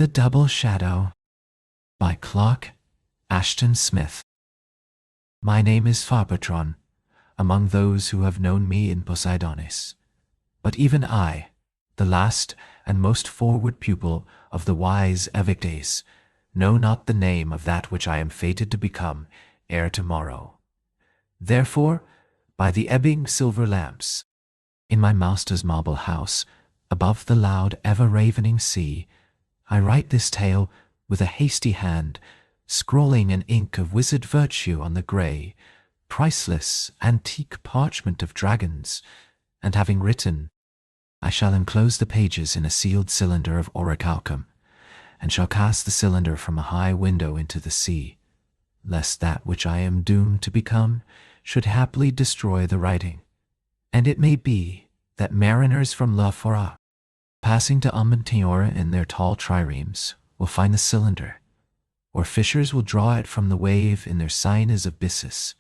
The Double Shadow by Clark Ashton Smith. My name is Farbitron, among those who have known me in Poseidonis. But even I, the last and most forward pupil of the wise Evictes, know not the name of that which I am fated to become ere tomorrow. Therefore, by the ebbing silver lamps, in my master's marble house, above the loud ever-ravening sea, I write this tale with a hasty hand, scrawling in ink of wizard virtue on the grey, priceless, antique parchment of dragons, and having written, I shall enclose the pages in a sealed cylinder of orichalcum, and shall cast the cylinder from a high window into the sea, lest that which I am doomed to become should haply destroy the writing. And it may be that mariners from La Fora, passing to Amantiora in their tall triremes, will find the cylinder, or fishers will draw it from the wave in their Sines of Byssus,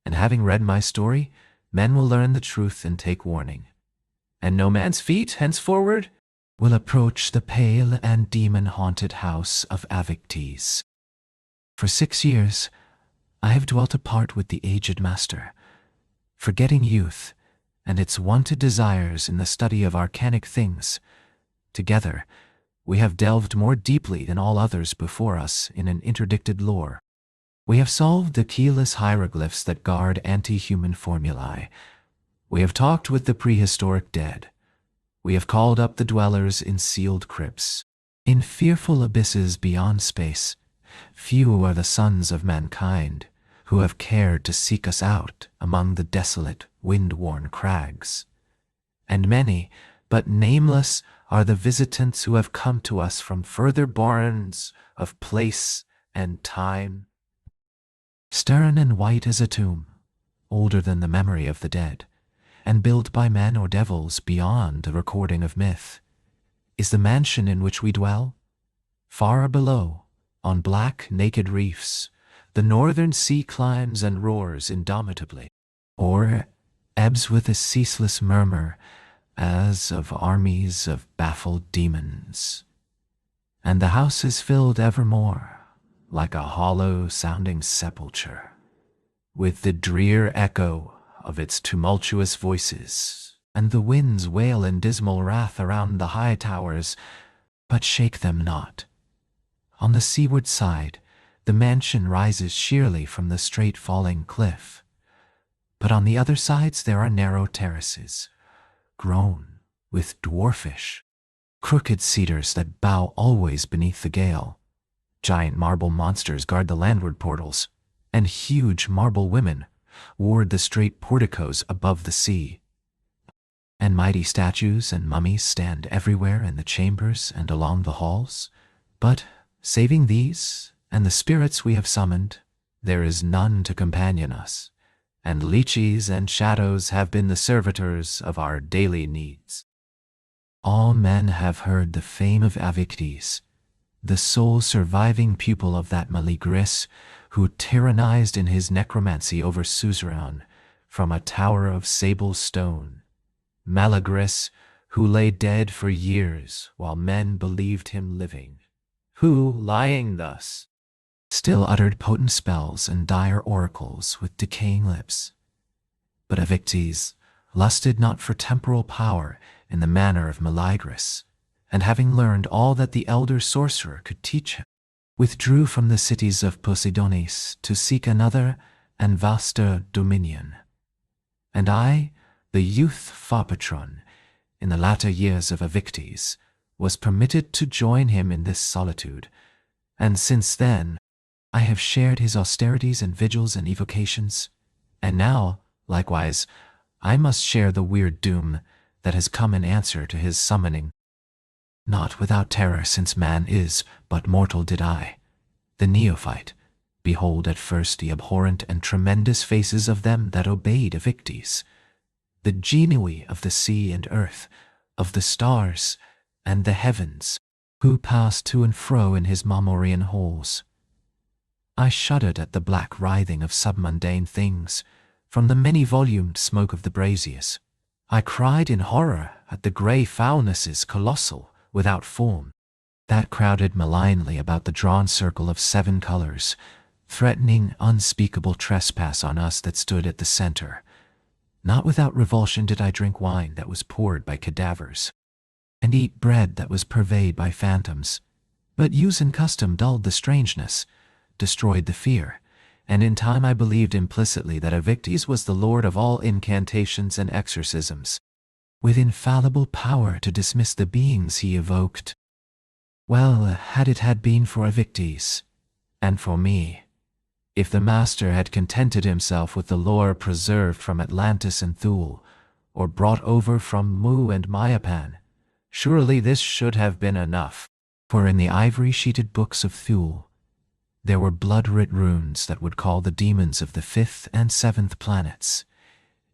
and having read my story, men will learn the truth and take warning, and no man's feet henceforward will approach the pale and demon-haunted house of Avictes. For 6 years I have dwelt apart with the aged master, forgetting youth and its wonted desires in the study of arcanic things. Together, we have delved more deeply than all others before us in an interdicted lore. We have solved the keyless hieroglyphs that guard anti-human formulae. We have talked with the prehistoric dead. We have called up the dwellers in sealed crypts. In fearful abysses beyond space, few are the sons of mankind who have cared to seek us out among the desolate, wind-worn crags. And many, but nameless, are the visitants who have come to us from further bournes of place and time. Stern and white as a tomb, older than the memory of the dead, and built by men or devils beyond the recording of myth, is the mansion in which we dwell. Far below, on black, naked reefs, the northern sea climbs and roars indomitably, or ebbs with a ceaseless murmur as of armies of baffled demons. And the house is filled evermore, like a hollow-sounding sepulchre, with the drear echo of its tumultuous voices, and the winds wail in dismal wrath around the high towers, but shake them not. On the seaward side, the mansion rises sheerly from the straight-falling cliff, but on the other sides there are narrow terraces, grown with dwarfish, crooked cedars that bow always beneath the gale. Giant marble monsters guard the landward portals, and huge marble women ward the straight porticos above the sea. And mighty statues and mummies stand everywhere in the chambers and along the halls, but, saving these and the spirits we have summoned, there is none to companion us, and leeches and shadows have been the servitors of our daily needs. All men have heard the fame of Avictes, the sole surviving pupil of that Maligris who tyrannized in his necromancy over suzerain from a tower of sable stone. Maligris, who lay dead for years while men believed him living, who, lying thus, still uttered potent spells and dire oracles with decaying lips. But Avictes lusted not for temporal power in the manner of Maligris, and having learned all that the elder sorcerer could teach him, withdrew from the cities of Poseidonis to seek another and vaster dominion. And I, the youth Farbitron, in the latter years of Avictes, was permitted to join him in this solitude, and since then I have shared his austerities and vigils and evocations, and now, likewise, I must share the weird doom that has come in answer to his summoning. Not without terror, since man is but mortal, did I, the neophyte, behold at first the abhorrent and tremendous faces of them that obeyed Avictes, the genii of the sea and earth, of the stars and the heavens, who passed to and fro in his marmorean halls. I shuddered at the black writhing of submundane things from the many-volumed smoke of the braziers. I cried in horror at the grey foulnesses colossal, without form, that crowded malignly about the drawn circle of 7 colors, threatening unspeakable trespass on us that stood at the center. Not without revulsion did I drink wine that was poured by cadavers, and eat bread that was purveyed by phantoms. But use and custom dulled the strangeness, destroyed the fear, and in time I believed implicitly that Avictes was the lord of all incantations and exorcisms, with infallible power to dismiss the beings he evoked. Well, had it had been for Avictes, and for me, if the master had contented himself with the lore preserved from Atlantis and Thule, or brought over from Mu and Mayapan, surely this should have been enough. For in the ivory-sheeted books of Thule, there were blood-writ runes that would call the demons of the 5th and 7th planets,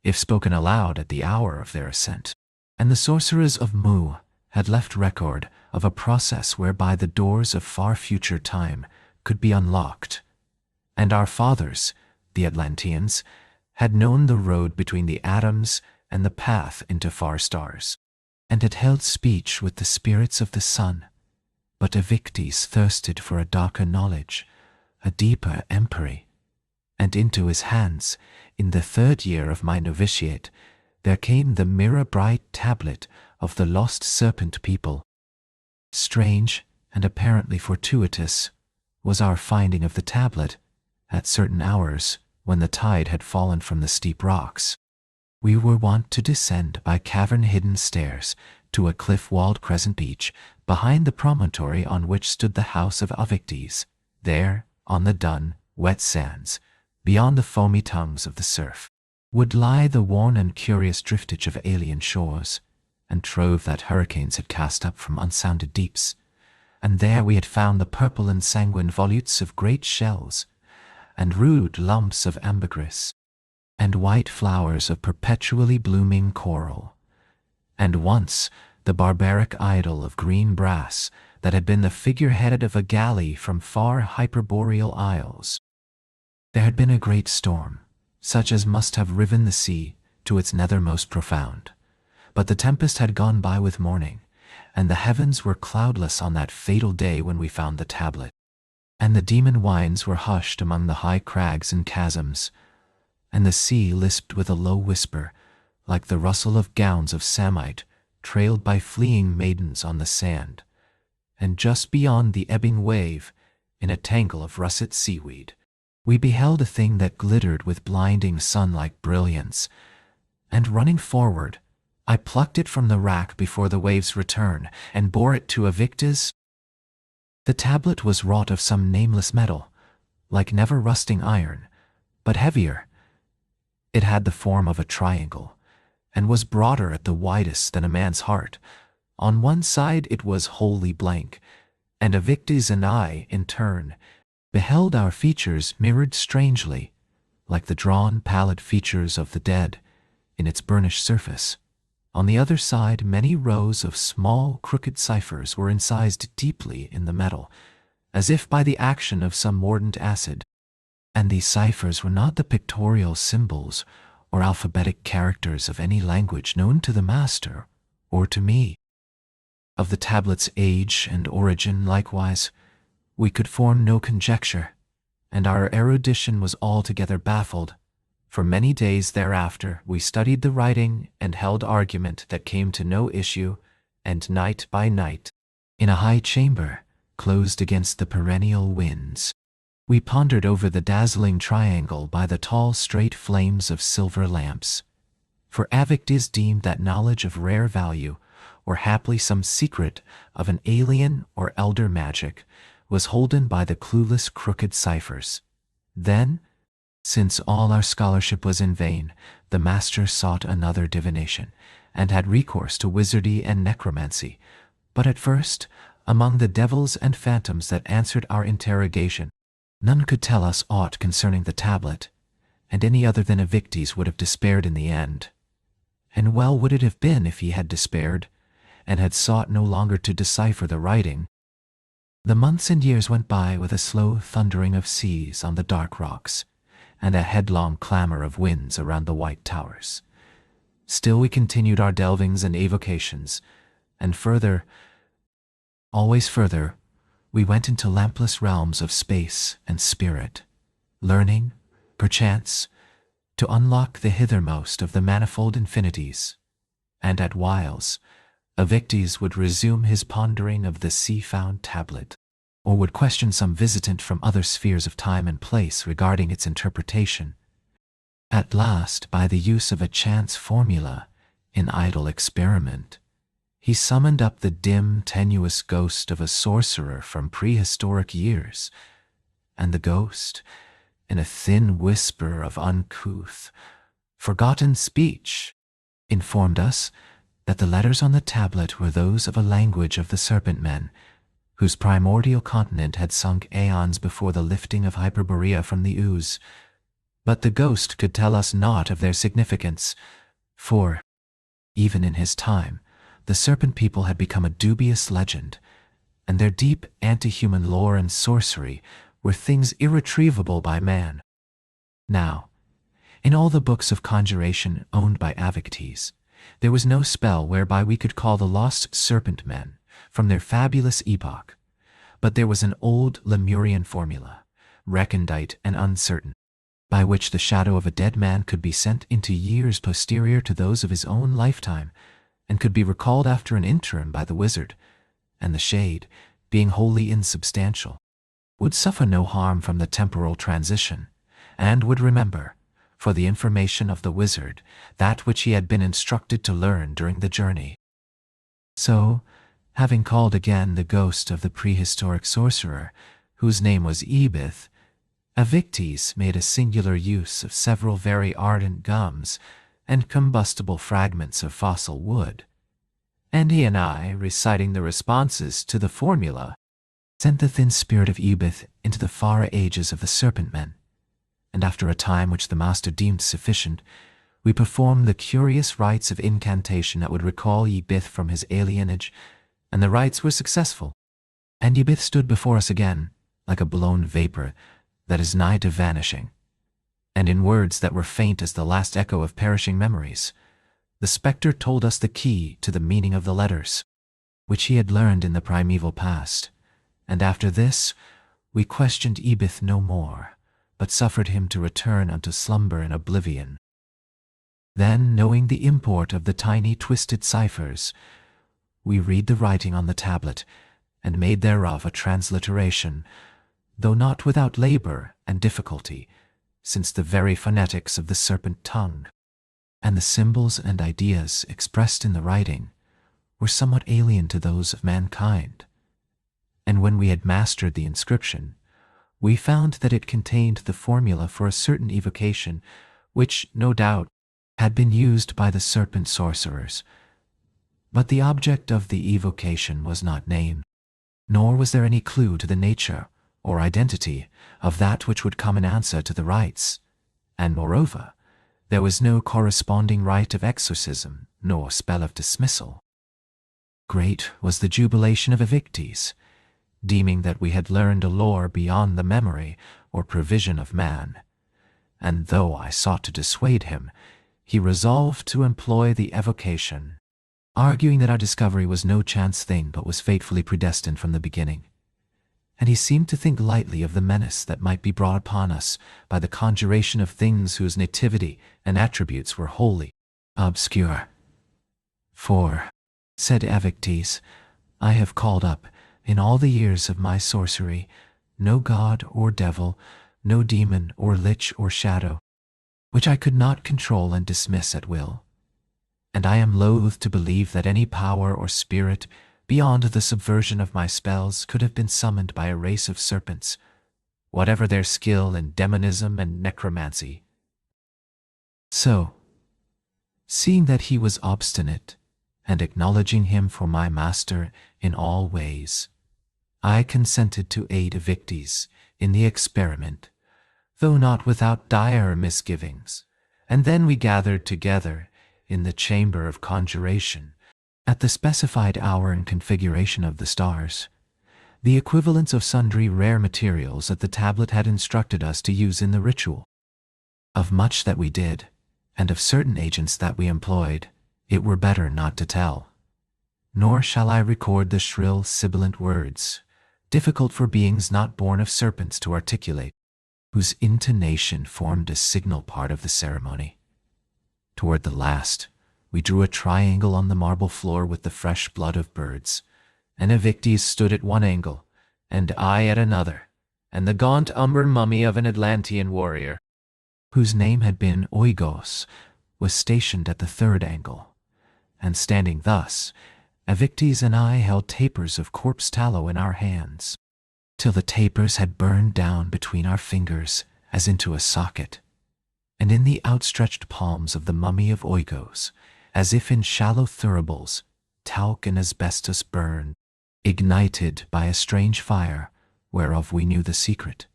if spoken aloud at the hour of their ascent. And the sorcerers of Mu had left record of a process whereby the doors of far future time could be unlocked. And our fathers, the Atlanteans, had known the road between the atoms and the path into far stars, and had held speech with the spirits of the sun. But Avictes thirsted for a darker knowledge, a deeper empery, and into his hands, in the 3rd year of my novitiate, there came the mirror-bright tablet of the lost serpent people. Strange, and apparently fortuitous, was our finding of the tablet at certain hours when the tide had fallen from the steep rocks. We were wont to descend by cavern-hidden stairs to a cliff-walled crescent beach behind the promontory on which stood the house of Avictes. There, on the dun, wet sands, beyond the foamy tongues of the surf, would lie the worn and curious driftage of alien shores, and trove that hurricanes had cast up from unsounded deeps. And there we had found the purple and sanguine volutes of great shells, and rude lumps of ambergris, and white flowers of perpetually blooming coral, and once the barbaric idol of green brass that had been the figurehead of a galley from far hyperboreal isles. There had been a great storm, such as must have riven the sea to its nethermost profound, but the tempest had gone by with morning, and the heavens were cloudless on that fatal day when we found the tablet, and the demon winds were hushed among the high crags and chasms, and the sea lisped with a low whisper, like the rustle of gowns of samite trailed by fleeing maidens on the sand. And just beyond the ebbing wave, in a tangle of russet seaweed, we beheld a thing that glittered with blinding sun-like brilliance, and running forward, I plucked it from the rack before the wave's return, and bore it to Avictes. The tablet was wrought of some nameless metal, like never-rusting iron, but heavier. It had the form of a triangle, and was broader at the widest than a man's heart. On one side it was wholly blank, and Avictes and I, in turn, beheld our features mirrored strangely, like the drawn, pallid features of the dead, in its burnished surface. On the other side, many rows of small, crooked ciphers were incised deeply in the metal, as if by the action of some mordant acid. And these ciphers were not the pictorial symbols or alphabetic characters of any language known to the master or to me. Of the tablet's age and origin, likewise, we could form no conjecture, and our erudition was altogether baffled. For many days thereafter we studied the writing and held argument that came to no issue, and night by night, in a high chamber, closed against the perennial winds, we pondered over the dazzling triangle by the tall straight flames of silver lamps. For Avictes deemed that knowledge of rare value, or haply some secret of an alien or elder magic, was holden by the clueless crooked ciphers. Then, since all our scholarship was in vain, the master sought another divination, and had recourse to wizardry and necromancy. But at first, among the devils and phantoms that answered our interrogation, none could tell us aught concerning the tablet, and any other than Avictes would have despaired in the end. And well would it have been if he had despaired, and had sought no longer to decipher the writing. The months and years went by with a slow thundering of seas on the dark rocks, and a headlong clamor of winds around the white towers. Still we continued our delvings and avocations, and further, always further, we went into lampless realms of space and spirit, learning, perchance, to unlock the hithermost of the manifold infinities. And at whiles, Avictes would resume his pondering of the sea-found tablet, or would question some visitant from other spheres of time and place regarding its interpretation. At last, by the use of a chance formula, in idle experiment, he summoned up the dim, tenuous ghost of a sorcerer from prehistoric years, and the ghost, in a thin whisper of uncouth, forgotten speech, informed us that the letters on the tablet were those of a language of the serpent men, whose primordial continent had sunk aeons before the lifting of Hyperborea from the ooze. But the ghost could tell us naught of their significance, for, even in his time, the serpent people had become a dubious legend, and their deep anti-human lore and sorcery were things irretrievable by man. Now, in all the books of conjuration owned by Avictes, there was no spell whereby we could call the lost serpent men from their fabulous epoch, but there was an old Lemurian formula, recondite and uncertain, by which the shadow of a dead man could be sent into years posterior to those of his own lifetime, and could be recalled after an interim by the wizard, and the shade, being wholly insubstantial, would suffer no harm from the temporal transition, and would remember, for the information of the wizard, that which he had been instructed to learn during the journey. So, having called again the ghost of the prehistoric sorcerer, whose name was Ebith, Avictes made a singular use of several very ardent gums and combustible fragments of fossil wood, and he and I, reciting the responses to the formula, sent the thin spirit of Ebith into the far ages of the serpent men, and after a time which the master deemed sufficient, we performed the curious rites of incantation that would recall Ebith from his alienage, and the rites were successful, and Ebith stood before us again, like a blown vapor that is nigh to vanishing, and in words that were faint as the last echo of perishing memories, the spectre told us the key to the meaning of the letters, which he had learned in the primeval past, and after this we questioned Ebith no more, but suffered him to return unto slumber and oblivion. Then, knowing the import of the tiny twisted ciphers, we read the writing on the tablet, and made thereof a transliteration, though not without labor and difficulty, since the very phonetics of the serpent tongue, and the symbols and ideas expressed in the writing, were somewhat alien to those of mankind. And when we had mastered the inscription, we found that it contained the formula for a certain evocation, which, no doubt, had been used by the serpent sorcerers. But the object of the evocation was not named, nor was there any clue to the nature or identity of that which would come in answer to the rites, and moreover, there was no corresponding rite of exorcism nor spell of dismissal. Great was the jubilation of Avictes, deeming that we had learned a lore beyond the memory or provision of man, and though I sought to dissuade him, he resolved to employ the evocation, arguing that our discovery was no chance thing but was fatefully predestined from the beginning. And he seemed to think lightly of the menace that might be brought upon us by the conjuration of things whose nativity and attributes were wholly obscure. For, said Avictes, I have called up, in all the years of my sorcery, no god or devil, no demon or lich or shadow, which I could not control and dismiss at will. And I am loath to believe that any power or spirit beyond the subversion of my spells could have been summoned by a race of serpents, whatever their skill in demonism and necromancy. So, seeing that he was obstinate, and acknowledging him for my master in all ways, I consented to aid Avictes in the experiment, though not without dire misgivings, and then we gathered together in the chamber of conjuration, at the specified hour and configuration of the stars, the equivalents of sundry rare materials that the tablet had instructed us to use in the ritual. Of much that we did, and of certain agents that we employed, it were better not to tell. nor shall I record the shrill, sibilant words, difficult for beings not born of serpents to articulate, whose intonation formed a signal part of the ceremony. Toward the last, we drew a triangle on the marble floor with the fresh blood of birds, and Evictes stood at one angle, and I at another, and the gaunt umber mummy of an Atlantean warrior, whose name had been Oigos, was stationed at the third angle, and standing thus, Evictes and I held tapers of corpse tallow in our hands, till the tapers had burned down between our fingers as into a socket, and in the outstretched palms of the mummy of Oigos, as if in shallow thuribles, talc and asbestos burned, ignited by a strange fire, whereof we knew the secret.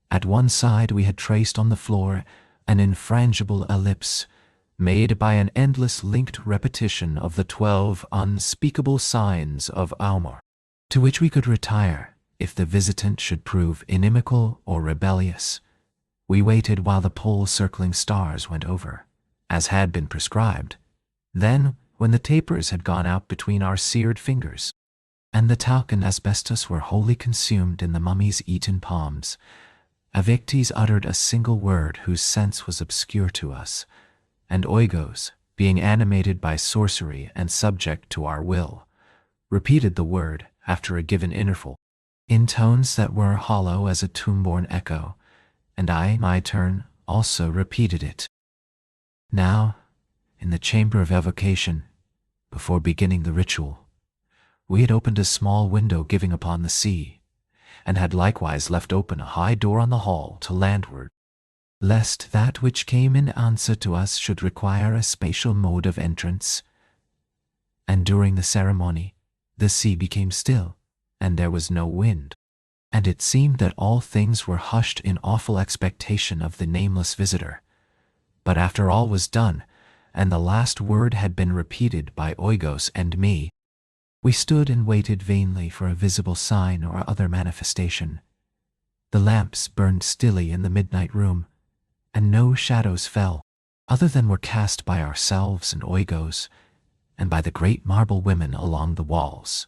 At one side we had traced on the floor an infrangible ellipse, made by an endless linked repetition of the 12 unspeakable signs of Aumor, to which we could retire if the visitant should prove inimical or rebellious. We waited while the pole-circling stars went over, as had been prescribed. Then, when the tapers had gone out between our seared fingers, and the talc and asbestos were wholly consumed in the mummy's eaten palms, Evictes uttered a single word whose sense was obscure to us, and Oigos, being animated by sorcery and subject to our will, repeated the word after a given interval, in tones that were hollow as a tomb-born echo, and I, in my turn, also repeated it. Now, in the chamber of evocation, before beginning the ritual, we had opened a small window giving upon the sea, and had likewise left open a high door on the hall to landward, lest that which came in answer to us should require a spatial mode of entrance. And during the ceremony, the sea became still, and there was no wind, and it seemed that all things were hushed in awful expectation of the nameless visitor. But after all was done, and the last word had been repeated by Oigos and me, we stood and waited vainly for a visible sign or other manifestation. The lamps burned stilly in the midnight room, and no shadows fell, other than were cast by ourselves and Oigos, and by the great marble women along the walls.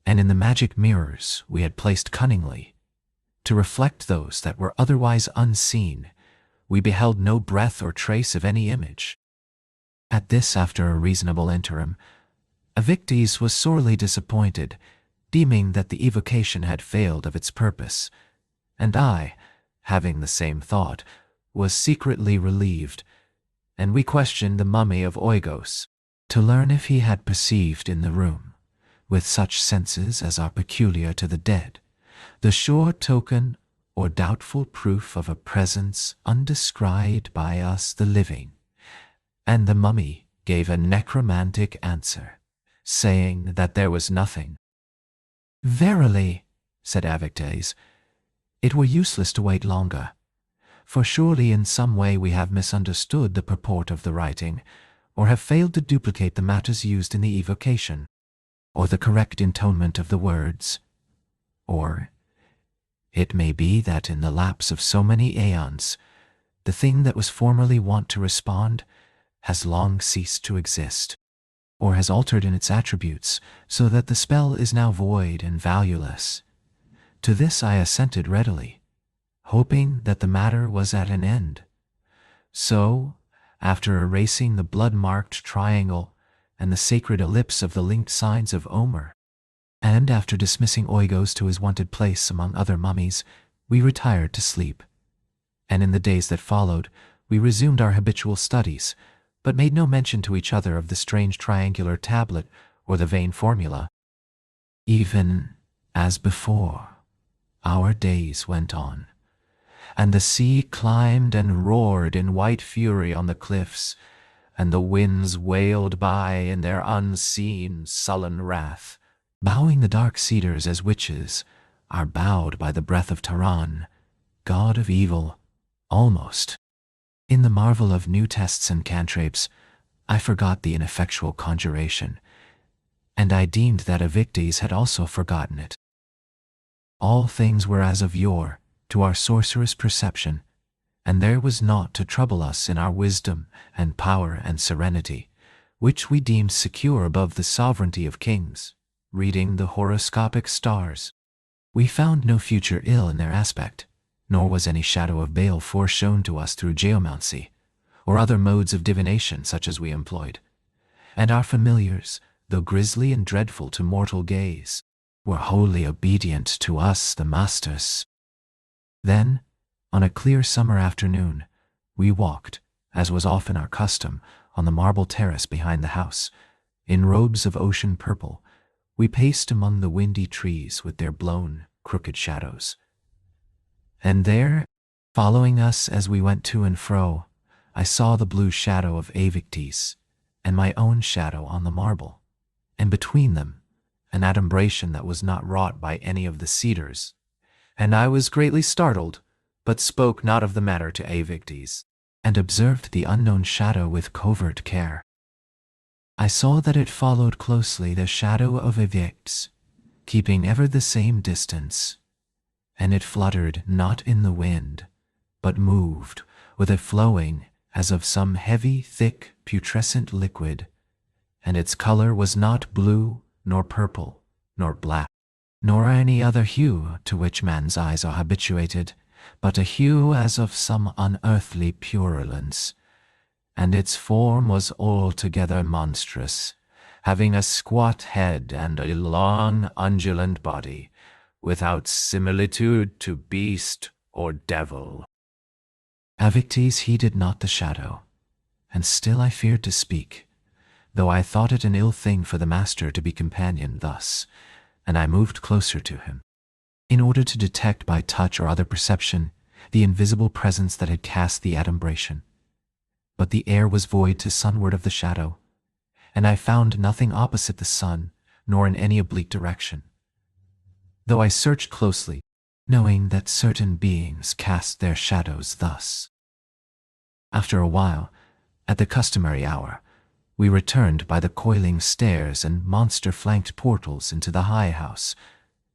And in the magic mirrors we had placed cunningly, to reflect those that were otherwise unseen, we beheld no breath or trace of any image. At this, after a reasonable interim, Evictes was sorely disappointed, deeming that the evocation had failed of its purpose, and I, having the same thought, was secretly relieved, and we questioned the mummy of Oigos, to learn if he had perceived in the room, with such senses as are peculiar to the dead, the sure token or doubtful proof of a presence undescried by us the living. And the mummy gave a necromantic answer, saying that there was nothing. "Verily," said Evictes, "it were useless to wait longer, for surely in some way we have misunderstood the purport of the writing, or have failed to duplicate the matters used in the evocation, or the correct intonement of the words. Or it may be that in the lapse of so many aeons, the thing that was formerly wont to respond has long ceased to exist, or has altered in its attributes, so that the spell is now void and valueless." To this I assented readily, hoping that the matter was at an end. So, after erasing the blood-marked triangle and the sacred ellipse of the linked signs of Omer, and after dismissing Oigos to his wonted place among other mummies, we retired to sleep. And in the days that followed, we resumed our habitual studies, but made no mention to each other of the strange triangular tablet or the vain formula. Even as before, our days went on, and the sea climbed and roared in white fury on the cliffs, and the winds wailed by in their unseen, sullen wrath, bowing the dark cedars as witches are bowed by the breath of Taran, god of evil, almost. In the marvel of new tests and cantrapes, I forgot the ineffectual conjuration, and I deemed that Evictes had also forgotten it. All things were as of yore to our sorcerous perception, and there was naught to trouble us in our wisdom and power and serenity, which we deemed secure above the sovereignty of kings, reading the horoscopic stars. We found no future ill in their aspect, nor was any shadow of bale foreshown to us through geomancy, or other modes of divination such as we employed. And our familiars, though grisly and dreadful to mortal gaze, were wholly obedient to us, the masters. Then, on a clear summer afternoon, we walked, as was often our custom, on the marble terrace behind the house. In robes of ocean purple, we paced among the windy trees with their blown, crooked shadows. And there, following us as we went to and fro, I saw the blue shadow of Avictes, and my own shadow on the marble, and between them, an adumbration that was not wrought by any of the cedars. And I was greatly startled, but spoke not of the matter to Avictes, and observed the unknown shadow with covert care. I saw that it followed closely the shadow of Avictes, keeping ever the same distance, and it fluttered not in the wind, but moved with a flowing as of some heavy, thick, putrescent liquid, and its color was not blue, nor purple, nor black, nor any other hue to which man's eyes are habituated, but a hue as of some unearthly purulence, and its form was altogether monstrous, having a squat head and a long undulant body, without similitude to beast or devil. Avictes heeded not the shadow, and still I feared to speak, though I thought it an ill thing for the master to be companioned thus, and I moved closer to him, in order to detect by touch or other perception the invisible presence that had cast the adumbration. But the air was void to sunward of the shadow, and I found nothing opposite the sun, nor in any oblique direction, though I searched closely, knowing that certain beings cast their shadows thus. After a while, at the customary hour, we returned by the coiling stairs and monster-flanked portals into the high house,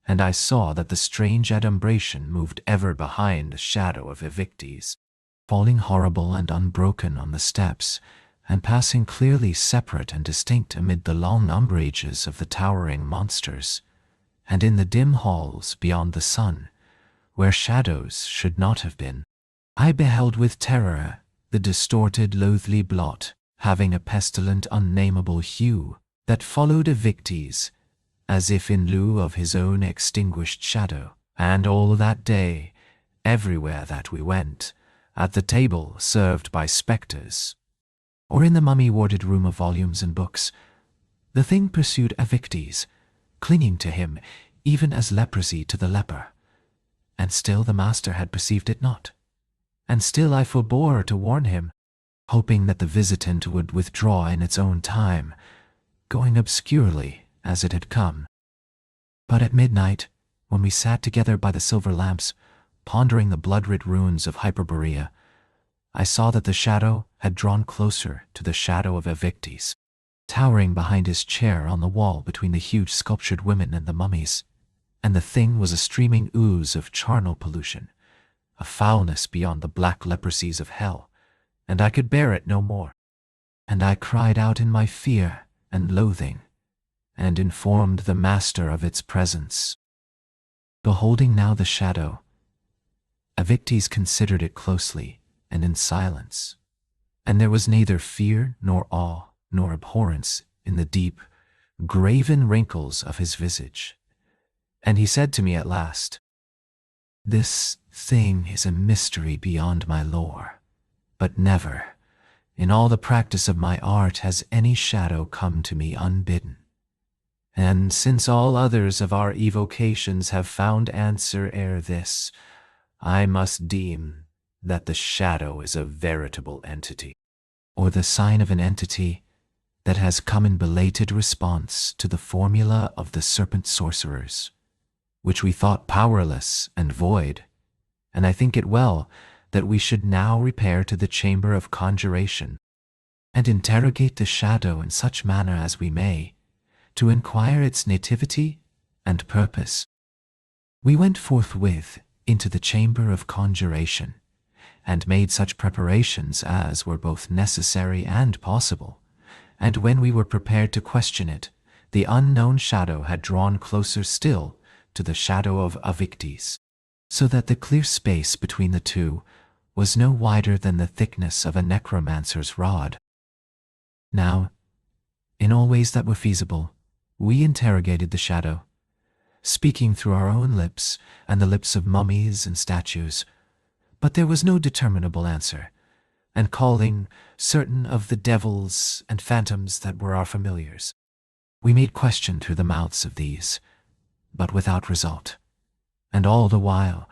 and I saw that the strange adumbration moved ever behind the shadow of Avictes, falling horrible and unbroken on the steps, and passing clearly separate and distinct amid the long umbrages of the towering monsters, and in the dim halls beyond the sun, where shadows should not have been, I beheld with terror the distorted loathly blot, having a pestilent unnameable hue, that followed Avictes, as if in lieu of his own extinguished shadow. And all that day, everywhere that we went, at the table served by spectres, or in the mummy-warded room of volumes and books, the thing pursued Avictes, clinging to him even as leprosy to the leper. And still the master had perceived it not, and still I forbore to warn him, hoping that the visitant would withdraw in its own time, going obscurely as it had come. But at midnight, when we sat together by the silver lamps, pondering the blood-red ruins of Hyperborea, I saw that the shadow had drawn closer to the shadow of Avictes, towering behind his chair on the wall between the huge sculptured women and the mummies, and the thing was a streaming ooze of charnel pollution, a foulness beyond the black leprosies of hell, and I could bear it no more. And I cried out in my fear and loathing, and informed the master of its presence. Beholding now the shadow, Avictes considered it closely and in silence, and there was neither fear nor awe nor abhorrence in the deep, graven wrinkles of his visage. And he said to me at last, "This thing is a mystery beyond my lore, but never, in all the practice of my art, has any shadow come to me unbidden. And since all others of our evocations have found answer ere this, I must deem that the shadow is a veritable entity, or the sign of an entity that has come in belated response to the formula of the serpent sorcerers, which we thought powerless and void, and I think it well that we should now repair to the chamber of conjuration, and interrogate the shadow in such manner as we may, to inquire its nativity and purpose." We went forthwith into the chamber of conjuration, and made such preparations as were both necessary and possible, and when we were prepared to question it, the unknown shadow had drawn closer still to the shadow of Avictes, so that the clear space between the two was no wider than the thickness of a necromancer's rod. Now, in all ways that were feasible, we interrogated the shadow, speaking through our own lips and the lips of mummies and statues, but there was no determinable answer, and calling certain of the devils and phantoms that were our familiars. We made question through the mouths of these, but without result, and all the while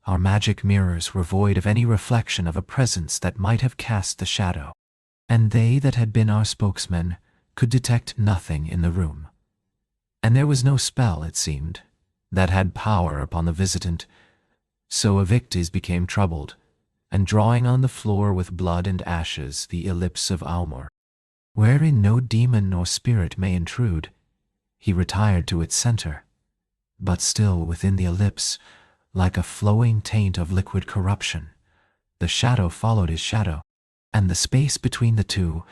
our magic mirrors were void of any reflection of a presence that might have cast the shadow, and they that had been our spokesmen could detect nothing in the room. And there was no spell, it seemed, that had power upon the visitant. So Avictes became troubled, and drawing on the floor with blood and ashes the ellipse of Aumor, wherein no demon nor spirit may intrude, he retired to its center, but still within the ellipse, like a flowing taint of liquid corruption, the shadow followed his shadow, and the space between the two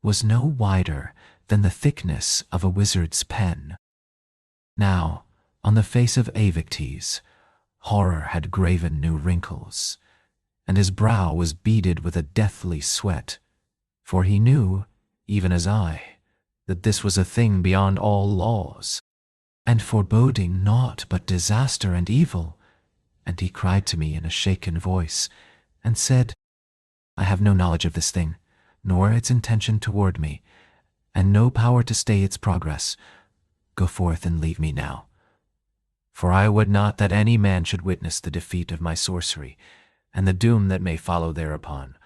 was no wider than the thickness of a wizard's pen. Now, on the face of Avictes, horror had graven new wrinkles, and his brow was beaded with a deathly sweat, for he knew, even as I, that this was a thing beyond all laws, and foreboding naught but disaster and evil. And he cried to me in a shaken voice, and said, I have no knowledge of this thing, nor its intention toward me, and no power to stay its progress. Go forth and leave me now. For I would not that any man should witness the defeat of my sorcery, and the doom that may follow thereupon.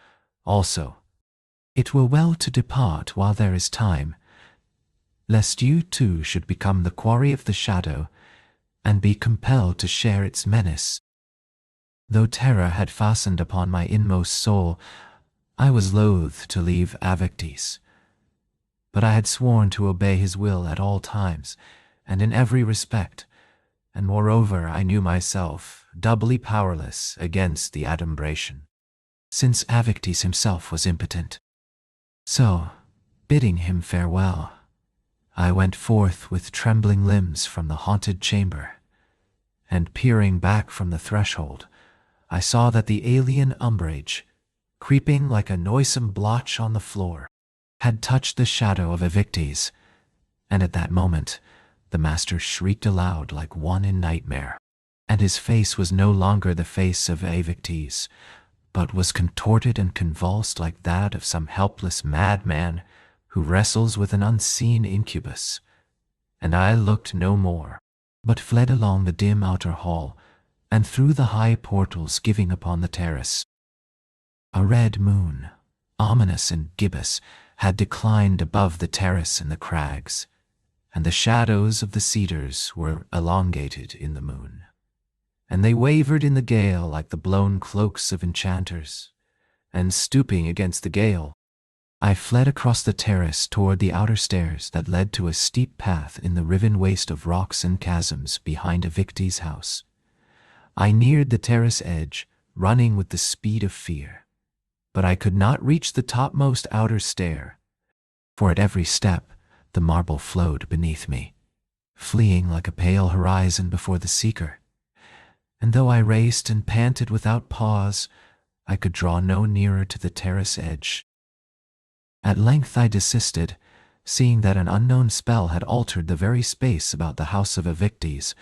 Also, it were well to depart while there is time, lest you too should become the quarry of the shadow, and be compelled to share its menace. Though terror had fastened upon my inmost soul, I was loath to leave Avictes, but I had sworn to obey his will at all times, and in every respect, and moreover I knew myself doubly powerless against the adumbration, since Avictes himself was impotent. So, bidding him farewell, I went forth with trembling limbs from the haunted chamber, and peering back from the threshold, I saw that the alien umbrage, creeping like a noisome blotch on the floor, had touched the shadow of Avictes, and at that moment the master shrieked aloud like one in nightmare, and his face was no longer the face of Avictes, but was contorted and convulsed like that of some helpless madman who wrestles with an unseen incubus. And I looked no more, but fled along the dim outer hall, and through the high portals giving upon the terrace. A red moon, ominous and gibbous, had declined above the terrace and the crags, and the shadows of the cedars were elongated in the moon, and they wavered in the gale like the blown cloaks of enchanters, and stooping against the gale, I fled across the terrace toward the outer stairs that led to a steep path in the riven waste of rocks and chasms behind Avictes' house. I neared the terrace edge, running with the speed of fear, but I could not reach the topmost outer stair, for at every step the marble flowed beneath me, fleeing like a pale horizon before the seeker. And though I raced and panted without pause, I could draw no nearer to the terrace edge. At length I desisted, seeing that an unknown spell had altered the very space about the house of Avictes,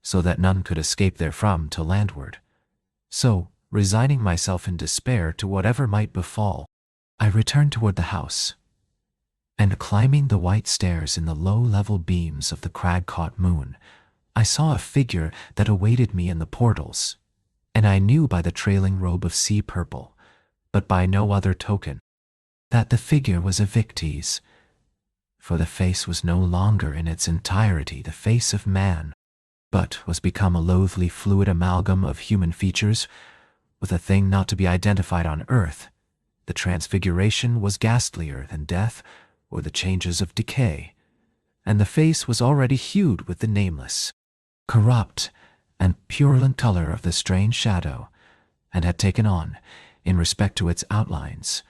so that none could escape therefrom to landward. So, resigning myself in despair to whatever might befall, I returned toward the house, and climbing the white stairs in the low level beams of the crag-caught moon, I saw a figure that awaited me in the portals, and I knew by the trailing robe of sea purple, but by no other token, that the figure was Avictes, for the face was no longer in its entirety the face of man, but was become a loathly fluid amalgam of human features, with a thing not to be identified on earth. The transfiguration was ghastlier than death or the changes of decay, and the face was already hued with the nameless, corrupt, and purulent color of the strange shadow, and had taken on, in respect to its outlines,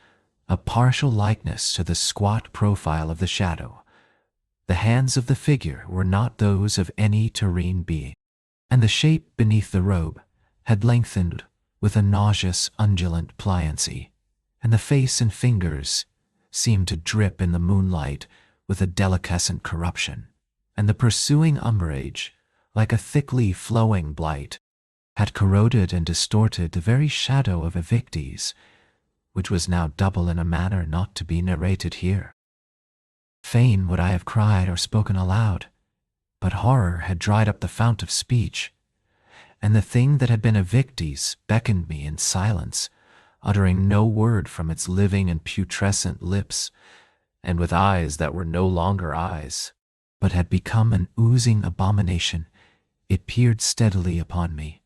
a partial likeness to the squat profile of the shadow. The hands of the figure were not those of any terrene being, and the shape beneath the robe had lengthened with a nauseous, undulant pliancy, and the face and fingers seemed to drip in the moonlight with a delicescent corruption, and the pursuing umbrage, like a thickly flowing blight, had corroded and distorted the very shadow of Evictes, which was now double in a manner not to be narrated here. Fain would I have cried or spoken aloud, but horror had dried up the fount of speech, and the thing that had been Evictes beckoned me in silence, uttering no word from its living and putrescent lips, and with eyes that were no longer eyes, but had become an oozing abomination. It peered steadily upon me,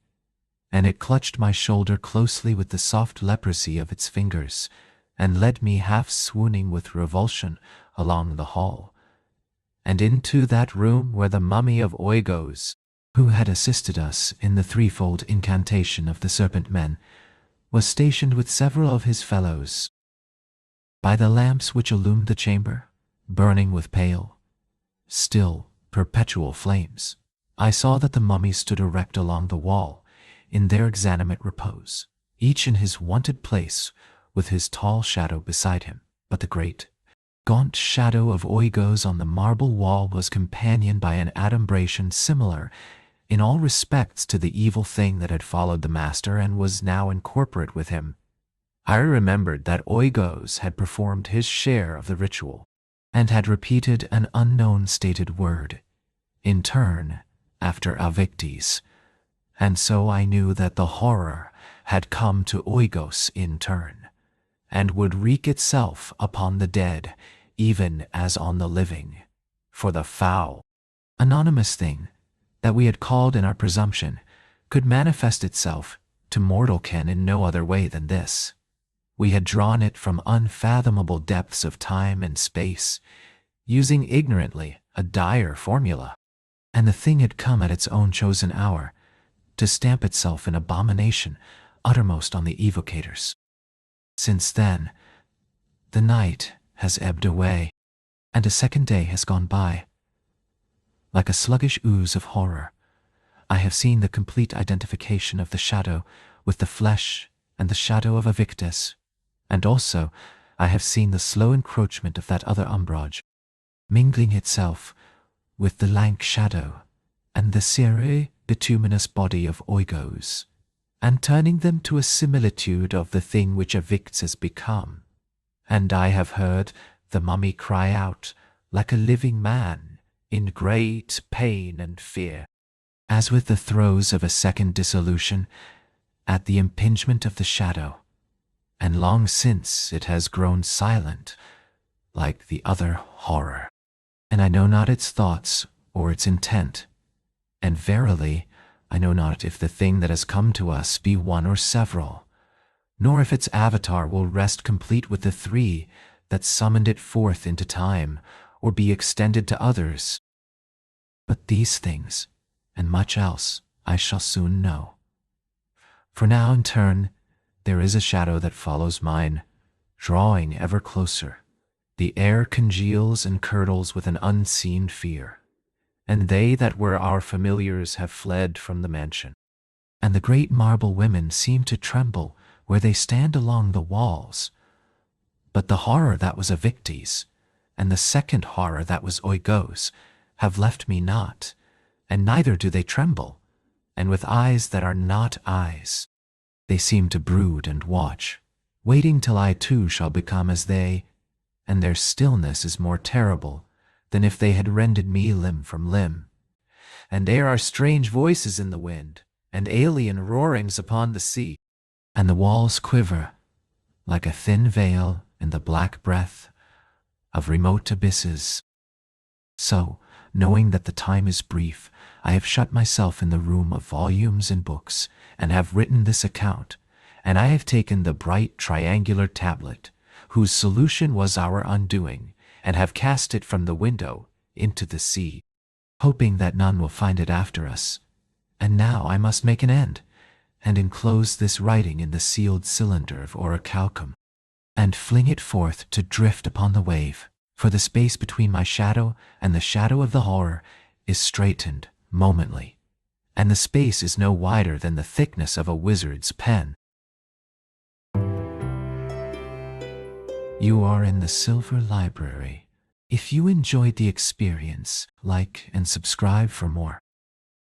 and it clutched my shoulder closely with the soft leprosy of its fingers, and led me half swooning with revulsion along the hall, and into that room where the mummy of Oigos, who had assisted us in the threefold incantation of the serpent men, was stationed with several of his fellows. By the lamps which illumined the chamber, burning with pale, still, perpetual flames, I saw that the mummies stood erect along the wall, in their exanimate repose, each in his wonted place, with his tall shadow beside him. But the great, gaunt shadow of Oigos on the marble wall was companioned by an adumbration similar in all respects to the evil thing that had followed the master and was now incorporate with him. I remembered that Oigos had performed his share of the ritual, and had repeated an unknown stated word, in turn, after Evictes, and so I knew that the horror had come to Oigos in turn, and would wreak itself upon the dead, even as on the living. For the foul, anonymous thing that we had called in our presumption could manifest itself to mortal ken in no other way than this. We had drawn it from unfathomable depths of time and space, using ignorantly a dire formula, and the thing had come at its own chosen hour to stamp itself in abomination uttermost on the evocators. Since then, the night has ebbed away, and a second day has gone by. Like a sluggish ooze of horror, I have seen the complete identification of the shadow with the flesh and the shadow of Evictes, and also I have seen the slow encroachment of that other umbrage, mingling itself with the lank shadow and the serrae bituminous body of Oigos, and turning them to a similitude of the thing which Evictes has become. And I have heard the mummy cry out like a living man in great pain and fear, as with the throes of a second dissolution at the impingement of the shadow, and long since it has grown silent like the other horror, and I know not its thoughts or its intent, and verily I know not if the thing that has come to us be one or several, nor if its avatar will rest complete with the three that summoned it forth into time, or be extended to others. But these things, and much else, I shall soon know. For now in turn there is a shadow that follows mine, drawing ever closer. The air congeals and curdles with an unseen fear, and they that were our familiars have fled from the mansion, and the great marble women seem to tremble where they stand along the walls. But the horror that was Evictes, and the second horror that was Oigos, have left me not, and neither do they tremble, and with eyes that are not eyes, they seem to brood and watch, waiting till I too shall become as they, and their stillness is more terrible than if they had rended me limb from limb. And there are strange voices in the wind, and alien roarings upon the sea, and the walls quiver like a thin veil in the black breath of remote abysses. So, knowing that the time is brief, I have shut myself in the room of volumes and books, and have written this account, and I have taken the bright triangular tablet, whose solution was our undoing, and have cast it from the window into the sea, hoping that none will find it after us. And now I must make an end, and enclose this writing in the sealed cylinder of orichalcum. and fling it forth to drift upon the wave. For the space between my shadow and the shadow of the horror is straitened momently, and the space is no wider than the thickness of a wizard's pen. You are in the Silver Library. If you enjoyed the experience, like and subscribe for more.